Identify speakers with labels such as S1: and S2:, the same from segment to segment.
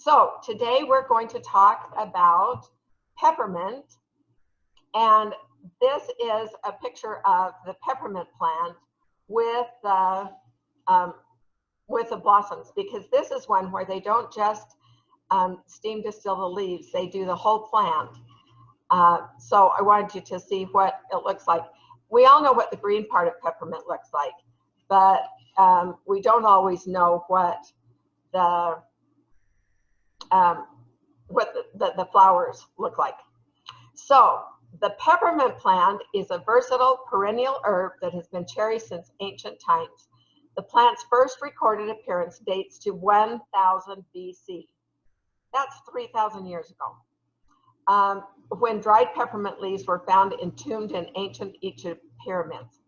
S1: So today we're going to talk about peppermint, and this is a picture of the peppermint plant with the blossoms, because this is one where they don't just steam distill the leaves, they do the whole plant. So I wanted you to see what it looks like. We all know what the green part of peppermint looks like, but we don't always know what the flowers look like. So the peppermint plant is a versatile perennial herb that has been cherished since ancient times. The plant's first recorded appearance dates to 1000 BC. That's 3,000 years ago, when dried peppermint leaves were found entombed in ancient Egypt pyramids.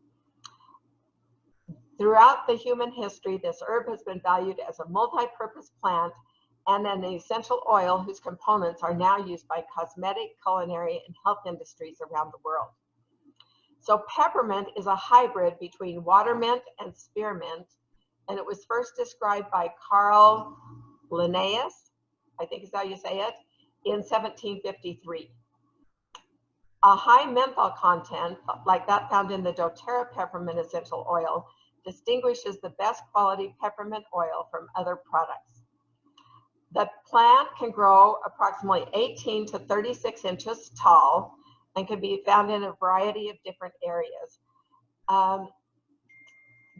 S1: Throughout the human history, this herb has been valued as a multi-purpose plant and an essential oil whose components are now used by cosmetic, culinary, and health industries around the world. So peppermint is a hybrid between watermint and spearmint, and it was first described by Carl Linnaeus, I think is how you say it, in 1753. A high menthol content, like that found in the doTERRA Peppermint Essential Oil, distinguishes the best quality peppermint oil from other products. The plant can grow approximately 18 to 36 inches tall and can be found in a variety of different areas.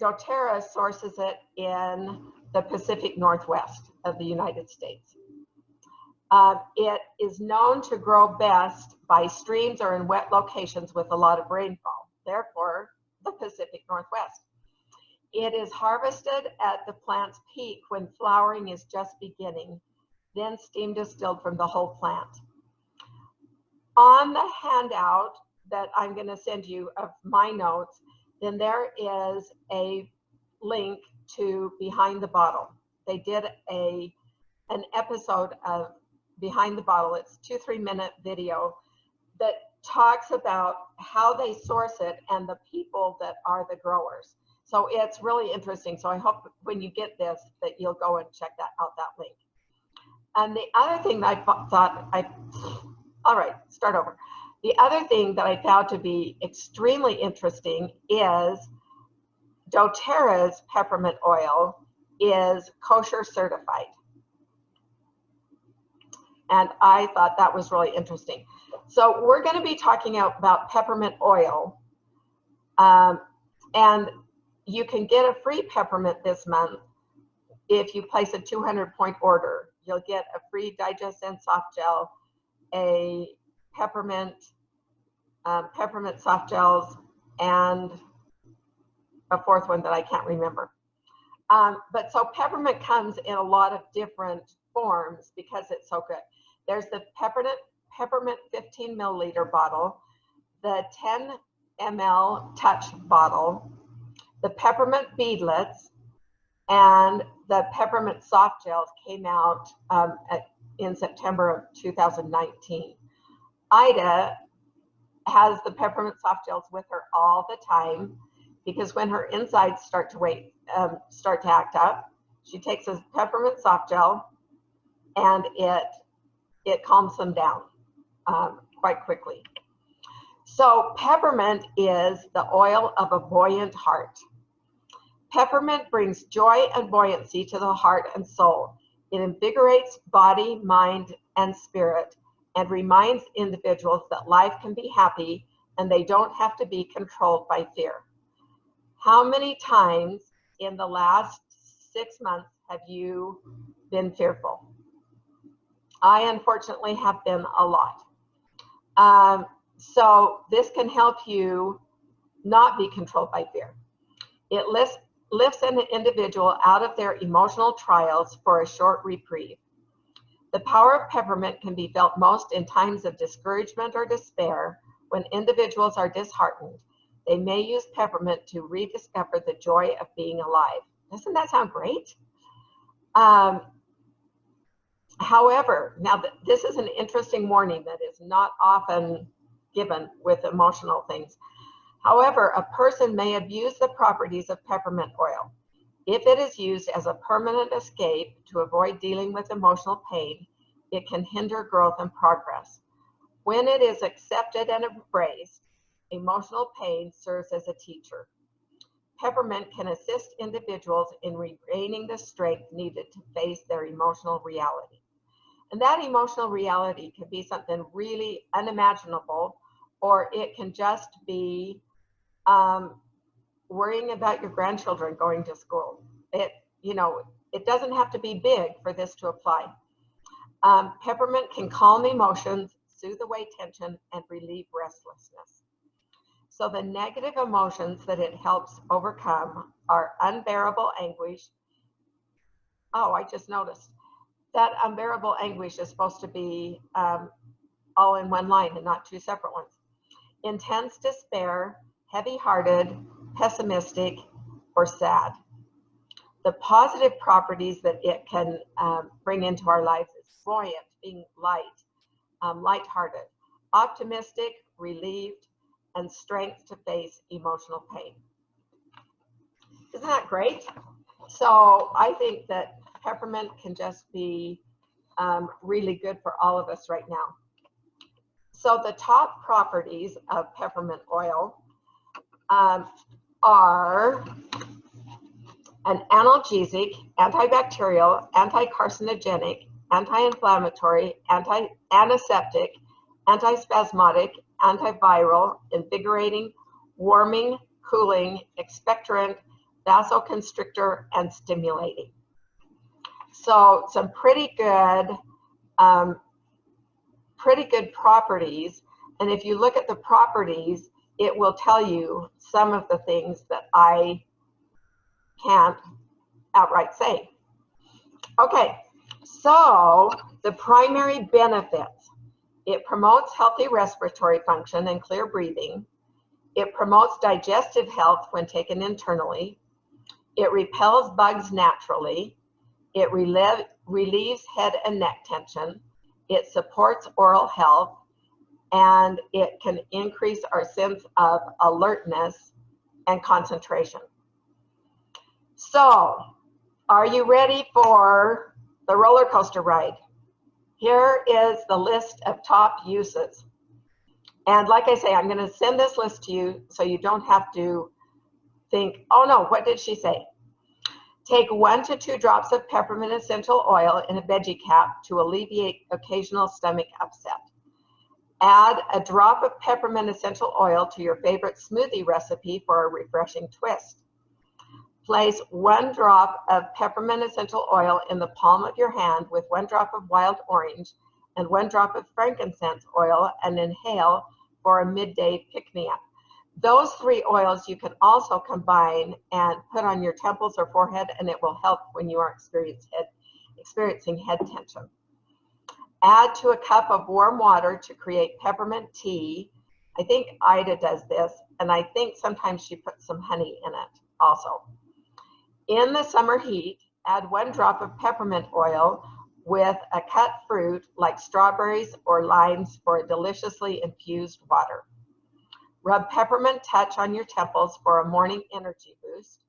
S1: doTERRA sources it in the Pacific Northwest of the United States. It is known to grow best by streams or in wet locations with a lot of rainfall, therefore the Pacific Northwest. It is harvested at the plant's peak when flowering is just beginning, then steam distilled from the whole plant. On the handout that I'm going to send you of my notes, then there is a link to Behind the Bottle. They did an episode of Behind the Bottle. It's a 2-3 minute video that talks about how they source it and the people that are the growers. So it's really interesting. So I hope when you get this that you'll go and check that out, that link. And the other thing that The other thing that I found to be extremely interesting is doTERRA's peppermint oil is kosher certified. And I thought that was really interesting. So we're going to be talking about peppermint oil. And you can get a free peppermint this month if you place a 200-point order. You'll get a free Digestin soft gel, a peppermint soft gels, and a fourth one that I can't remember. But so peppermint comes in a lot of different forms because it's so good. There's the peppermint 15 milliliter bottle, the 10 ml touch bottle, the peppermint beadlets, and the peppermint soft gels came out in September of 2019. Ida has the peppermint soft gels with her all the time because when her insides start to act up, she takes a peppermint soft gel and it calms them down quite quickly. So peppermint is the oil of a buoyant heart. Peppermint brings joy and buoyancy to the heart and soul. It invigorates body, mind, and spirit, and reminds individuals that life can be happy and they don't have to be controlled by fear. How many times in the last 6 months have you been fearful? I unfortunately have been a lot. So this can help you not be controlled by fear. It lifts an individual out of their emotional trials for a short reprieve. The power of peppermint can be felt most in times of discouragement or despair when individuals are disheartened. They may use peppermint to rediscover the joy of being alive. Doesn't that sound great? However, now this is an interesting warning that is not often given with emotional things. However, a person may abuse the properties of peppermint oil. If it is used as a permanent escape to avoid dealing with emotional pain, it can hinder growth and progress. When it is accepted and embraced, emotional pain serves as a teacher. Peppermint can assist individuals in regaining the strength needed to face their emotional reality. And that emotional reality can be something really unimaginable, or it can just be worrying about your grandchildren going to school. It doesn't have to be big for this to apply. Peppermint can calm emotions, soothe away tension, and relieve restlessness. So the negative emotions that it helps overcome are unbearable anguish. Oh, I just noticed that unbearable anguish is supposed to be all in one line and not two separate ones. Intense despair, heavy-hearted, pessimistic, or sad. The positive properties that it can bring into our lives is buoyant, being light, lighthearted, optimistic, relieved, and strength to face emotional pain. Isn't that great? So I think that peppermint can just be really good for all of us right now. So the top properties of peppermint oil are an analgesic, antibacterial, anti-carcinogenic, anti-inflammatory, antiseptic, antispasmodic, antiviral, invigorating, warming, cooling, expectorant, vasoconstrictor, and stimulating. So some pretty good properties. And if you look at the properties, it will tell you some of the things that I can't outright say. Okay, so the primary benefits. It promotes healthy respiratory function and clear breathing. It promotes digestive health when taken internally. It repels bugs naturally. It relieves head and neck tension. It supports oral health, and it can increase our sense of alertness and concentration. So, are you ready for the roller coaster ride? Here is the list of top uses. And like I say, I'm going to send this list to you so you don't have to think, oh no, what did she say? Take 1 to 2 drops of peppermint essential oil in a veggie cap to alleviate occasional stomach upset. Add a drop of peppermint essential oil to your favorite smoothie recipe for a refreshing twist. Place 1 drop of peppermint essential oil in the palm of your hand with 1 drop of wild orange and 1 drop of frankincense oil and inhale for a midday pick-me-up. Those 3 oils you can also combine and put on your temples or forehead, and it will help when you are experiencing head tension. Add to a cup of warm water to create peppermint tea. I think Ida does this, and I think sometimes she puts some honey in it also. In the summer heat, add 1 drop of peppermint oil with a cut fruit like strawberries or limes for a deliciously infused water. Rub peppermint touch on your temples for a morning energy boost.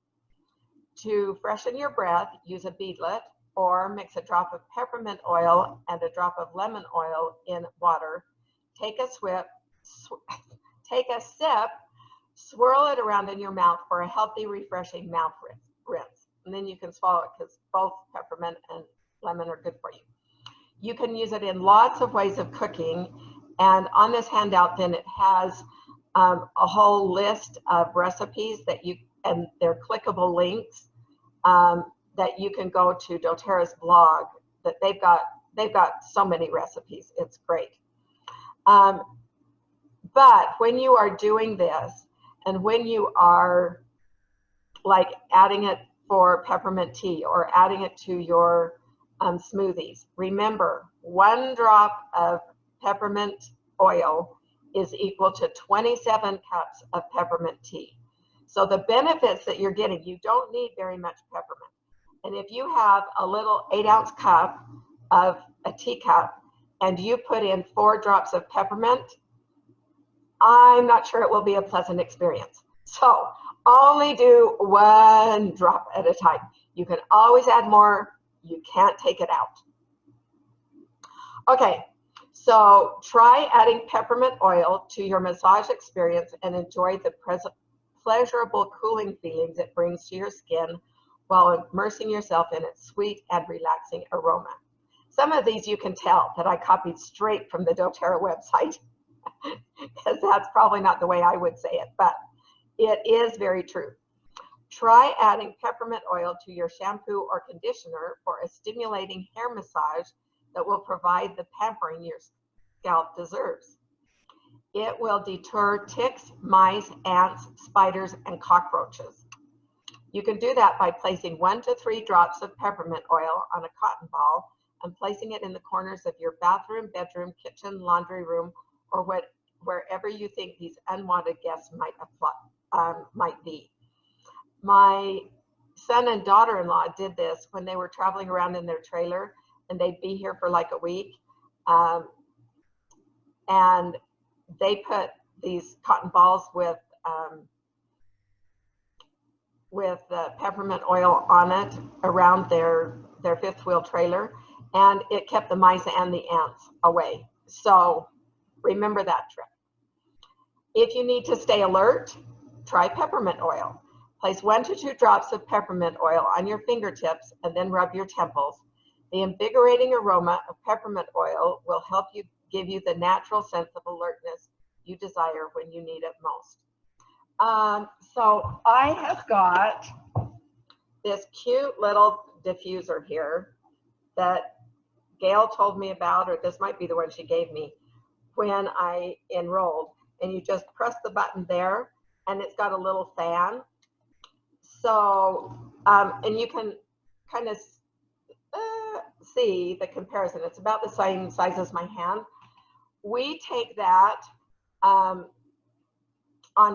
S1: To freshen your breath, use a beadlet or mix a drop of peppermint oil and a drop of lemon oil in water. Take a sip, swirl it around in your mouth for a healthy, refreshing mouth rinse. And then you can swallow it because both peppermint and lemon are good for you. You can use it in lots of ways of cooking. And on this handout, then it has a whole list of recipes and they're clickable links that you can go to doTERRA's blog. That they've got so many recipes. It's great. But when you are doing this, and when you are like adding it for peppermint tea or adding it to your smoothies, remember 1 drop of peppermint oil is equal to 27 cups of peppermint tea. So the benefits that you're getting, you don't need very much peppermint. And if you have a little 8-ounce cup of a teacup and you put in 4 drops of peppermint, I'm not sure it will be a pleasant experience. So Only do 1 drop at a time. You can always add more. You can't take it out. Okay, so try adding peppermint oil to your massage experience and enjoy the pleasurable cooling feelings it brings to your skin while immersing yourself in its sweet and relaxing aroma. Some of these you can tell that I copied straight from the doTERRA website, because that's probably not the way I would say it, but it is very true. Try adding peppermint oil to your shampoo or conditioner for a stimulating hair massage that will provide the pampering your scalp deserves. It will deter ticks, mice, ants, spiders, and cockroaches. You can do that by placing 1 to 3 drops of peppermint oil on a cotton ball and placing it in the corners of your bathroom, bedroom, kitchen, laundry room, or wherever you think these unwanted guests might be. My son and daughter-in-law did this when they were traveling around in their trailer, and they'd be here for like a week. And they put these cotton balls with peppermint oil on it around their fifth wheel trailer, and it kept the mice and the ants away. So remember that trick. If you need to stay alert, try peppermint oil. Place 1 to 2 drops of peppermint oil on your fingertips and then rub your temples. The invigorating aroma of peppermint oil will help you give you the natural sense of alertness you desire when you need it most. So I have got this cute little diffuser here that Gail told me about, or this might be the one she gave me when I enrolled. And you just press the button there, and it's got a little fan. So, and you can kind of see the comparison. It's about the same size as my hand. We take that on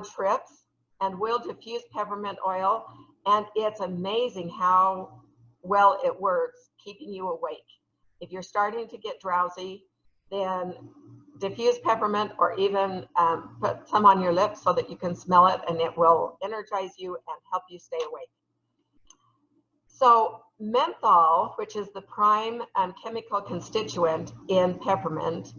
S1: trips, and we'll diffuse peppermint oil, and it's amazing how well it works keeping you awake. If you're starting to get drowsy, then diffuse peppermint, or even put some on your lips so that you can smell it, and it will energize you and help you stay awake. So menthol, which is the prime chemical constituent in peppermint,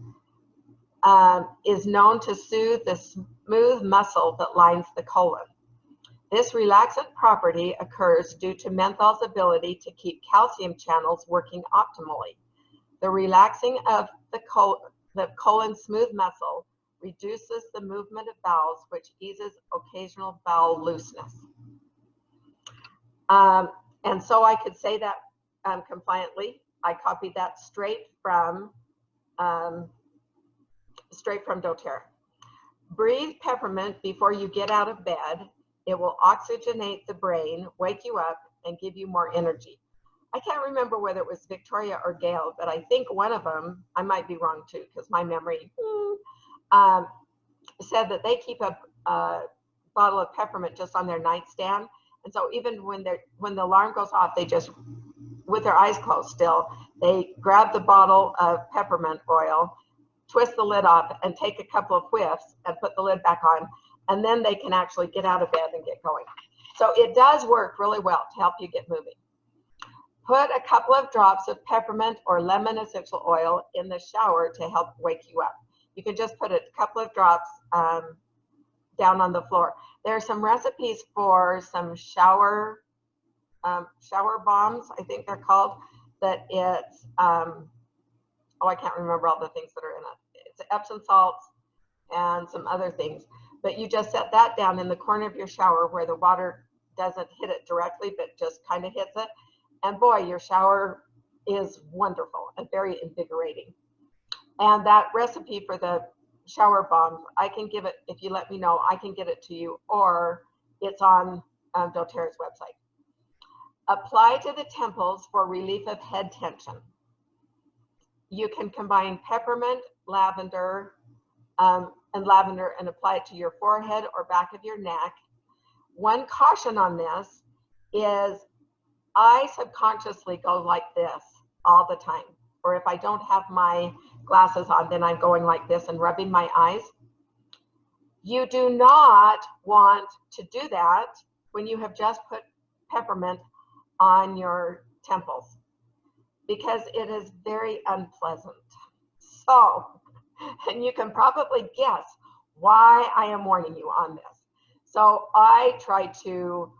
S1: is known to soothe the smooth muscle that lines the colon. This relaxant property occurs due to menthol's ability to keep calcium channels working optimally. The relaxing of the colon smooth muscle reduces the movement of bowels, which eases occasional bowel looseness. And so I could say that compliantly. I copied that straight from doTERRA. Breathe peppermint before you get out of bed. It will oxygenate the brain, wake you up, and give you more energy. I can't remember whether it was Victoria or Gail, but I think one of them, I might be wrong too, because my memory, said that they keep a bottle of peppermint just on their nightstand. And so even when the alarm goes off, they just, with their eyes closed still, they grab the bottle of peppermint oil, twist the lid off, and take a couple of whiffs and put the lid back on, and then they can actually get out of bed and get going. So it does work really well to help you get moving. Put a couple of drops of peppermint or lemon essential oil in the shower to help wake you up. You can just put a couple of drops down on the floor. There are some recipes for some shower bombs, I think they're called, that it's, I can't remember all the things that are in it. It's Epsom salts and some other things. But you just set that down in the corner of your shower where the water doesn't hit it directly, but just kind of hits it. And boy, your shower is wonderful and very invigorating. And that recipe for the shower bombs, I can give it, if you let me know, I can get it to you, or it's on doTERRA's website. Apply to the temples for relief of head tension. You can combine peppermint, lavender, and apply it to your forehead or back of your neck. One caution on this is I subconsciously go like this all the time. Or if I don't have my glasses on, then I'm going like this and rubbing my eyes. You do not want to do that when you have just put peppermint on your temples, because it is very unpleasant. So, and you can probably guess why I am warning you on this. So I try to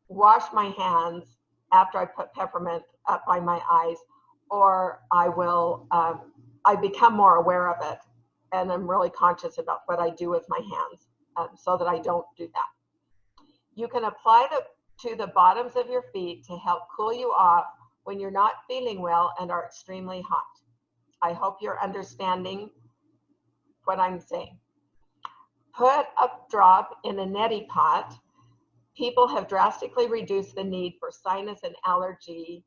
S1: wash my hands after I put peppermint up by my eyes, or I will, I become more aware of it, and I'm really conscious about what I do with my hands, so that I don't do that. You can apply to the bottoms of your feet to help cool you off when you're not feeling well and are extremely hot. I hope you're understanding what I'm saying. Put a drop in a neti pot. People have drastically reduced the need for sinus and allergy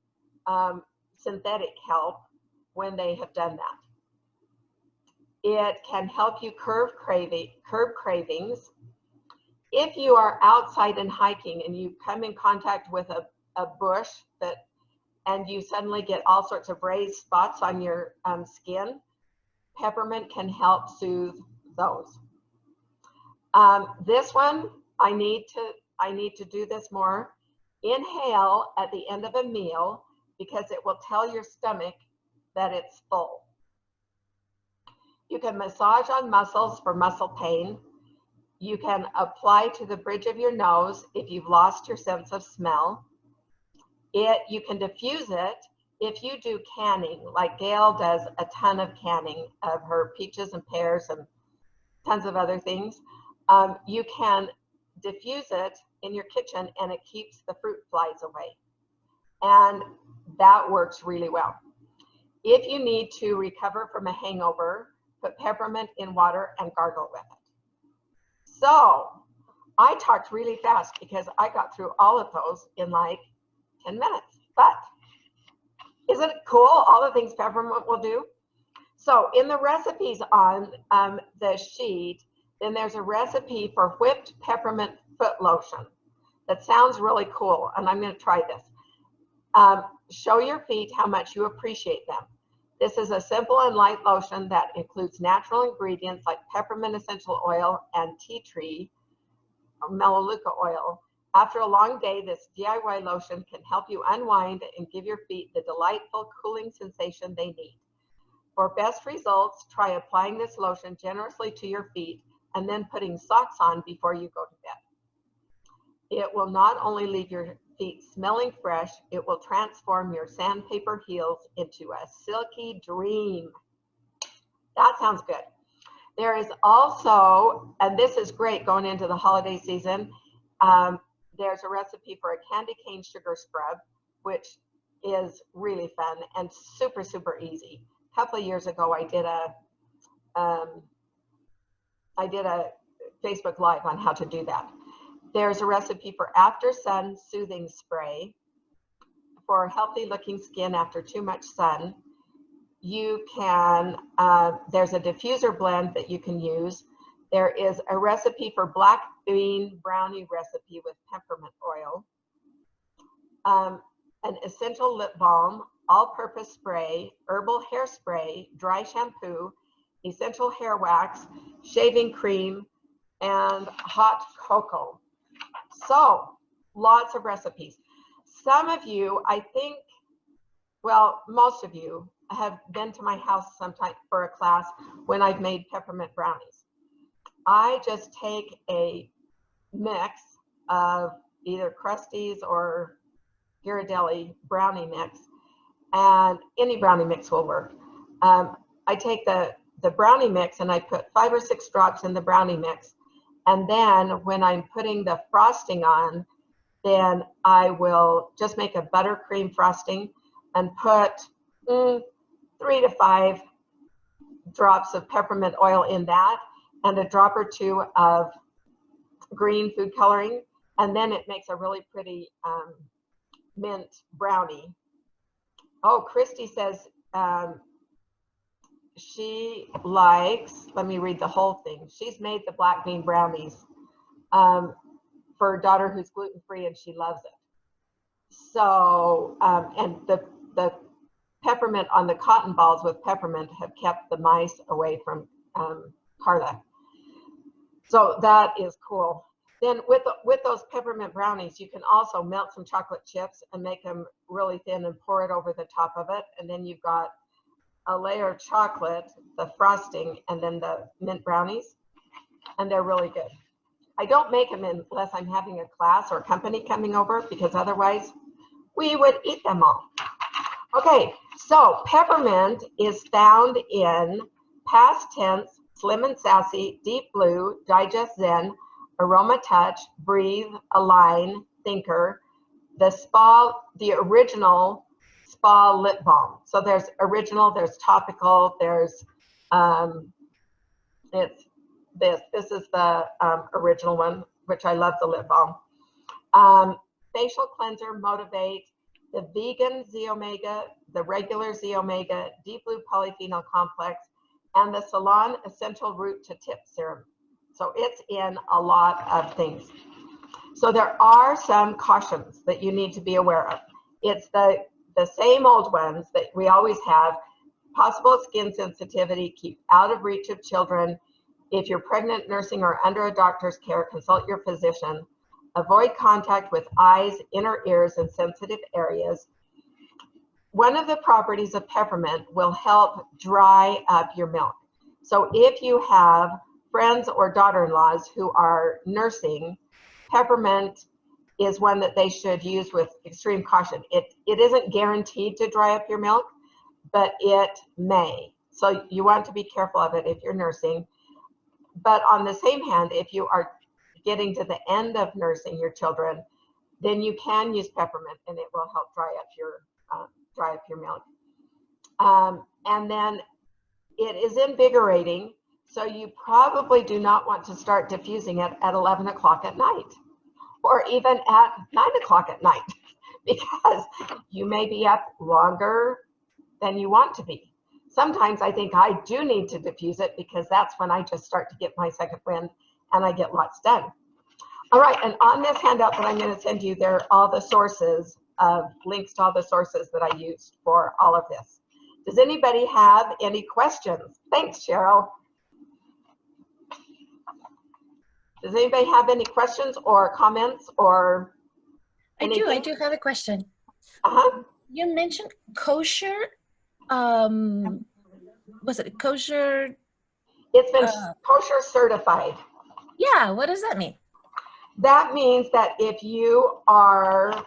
S1: synthetic help when they have done that. It can help you curb cravings. If you are outside and hiking and you come in contact with a bush and you suddenly get all sorts of raised spots on your skin, peppermint can help soothe those. This one, I need to do this more. Inhale at the end of a meal, because it will tell your stomach that it's full. You can massage on muscles for muscle pain. You can apply to the bridge of your nose if you've lost your sense of smell. You can diffuse it if you do canning, like Gail does a ton of canning of her peaches and pears and tons of other things. You can diffuse it in your kitchen and it keeps the fruit flies away. And that works really well. If you need to recover from a hangover, put peppermint in water and gargle with it. So I talked really fast because I got through all of those in like 10 minutes. But isn't it cool, all the things peppermint will do? So in the recipes on the sheet, then there's a recipe for whipped peppermint foot lotion. That sounds really cool, and I'm going to try this. Show your feet how much you appreciate them. This is a simple and light lotion that includes natural ingredients like peppermint essential oil and tea tree or melaleuca oil. After a long day, this DIY lotion can help you unwind and give your feet the delightful cooling sensation they need. For best results, try applying this lotion generously to your feet and then putting socks on before you go to bed. It will not only leave your feet smelling fresh, it will transform your sandpaper heels into a silky dream. That sounds good. There is also, and this is great going into the holiday season, there's a recipe for a candy cane sugar scrub, which is really fun and super, super easy. A couple of years ago, I did a Facebook Live on how to do that. There's a recipe for after sun soothing spray for healthy looking skin after too much sun. You can, there's a diffuser blend that you can use. There is a recipe for black bean brownie recipe with peppermint oil. An essential lip balm, all-purpose spray, herbal hairspray, dry shampoo, essential hair wax, shaving cream, and hot cocoa. So, lots of recipes. Some of you, I think, well, most of you have been to my house sometime for a class when I've made peppermint brownies. I just take a mix of either Krusteaz or Ghirardelli brownie mix, and any brownie mix will work. I take the brownie mix and I put 5 or 6 drops in the brownie mix, and then when I'm putting the frosting on, then I will just make a buttercream frosting and put 3 to 5 drops of peppermint oil in that and a drop or 2 of green food coloring, and then it makes a really pretty mint brownie. Oh, Christy says she likes, let me read the whole thing. She's made the black bean brownies for her daughter who's gluten-free, and she loves it. So, and the peppermint on the cotton balls with peppermint have kept the mice away from Carla. So that is cool. Then with those peppermint brownies, you can also melt some chocolate chips and make them really thin and pour it over the top of it. And then you've got a layer of chocolate, the frosting, and then the mint brownies. And they're really good. I don't make them unless I'm having a class or company coming over, because otherwise we would eat them all. Okay, so peppermint is found in past tense, slim and sassy, deep blue, digest zen, aroma touch, breathe, align, thinker, the original spa lip balm. So there's original, there's topical, there's it's this is the original one, which I love the lip balm. Facial cleanser, motivate, the vegan Z omega, the regular Z omega, deep blue polyphenol complex, and the salon essential root to tip serum. So it's in a lot of things. So there are some cautions that you need to be aware of. It's the same old ones that we always have. Possible skin sensitivity, keep out of reach of children. If you're pregnant, nursing, or under a doctor's care, consult your physician. Avoid contact with eyes, inner ears, and sensitive areas. One of the properties of peppermint will help dry up your milk. So if you have friends or daughter-in-laws who are nursing, peppermint is one that they should use with extreme caution. It isn't guaranteed to dry up your milk, but it may. So you want to be careful of it if you're nursing. But on the same hand, if you are getting to the end of nursing your children, then you can use peppermint and it will help dry up your milk. And then it is invigorating, so you probably do not want to start diffusing it at 11 o'clock at night, or even at 9 o'clock at night, because you may be up longer than you want to be. Sometimes I think I do need to diffuse it, because that's when I just start to get my second wind and I get lots done. All right, and on this handout that I'm going to send you, there are all the sources, links to all the sources that I used for all of this. Does anybody have any questions? Thanks, Cheryl. Does anybody have any questions or comments or anything?
S2: I do have a question.
S1: Uh-huh.
S2: You mentioned kosher. Was it kosher?
S1: It's been kosher certified.
S2: Yeah, what does that mean?
S1: That means that if you are,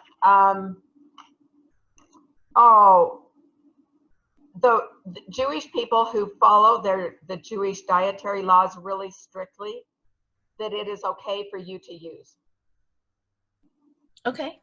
S1: the Jewish people who follow the Jewish dietary laws really strictly, that it is okay for you to use.
S2: Okay.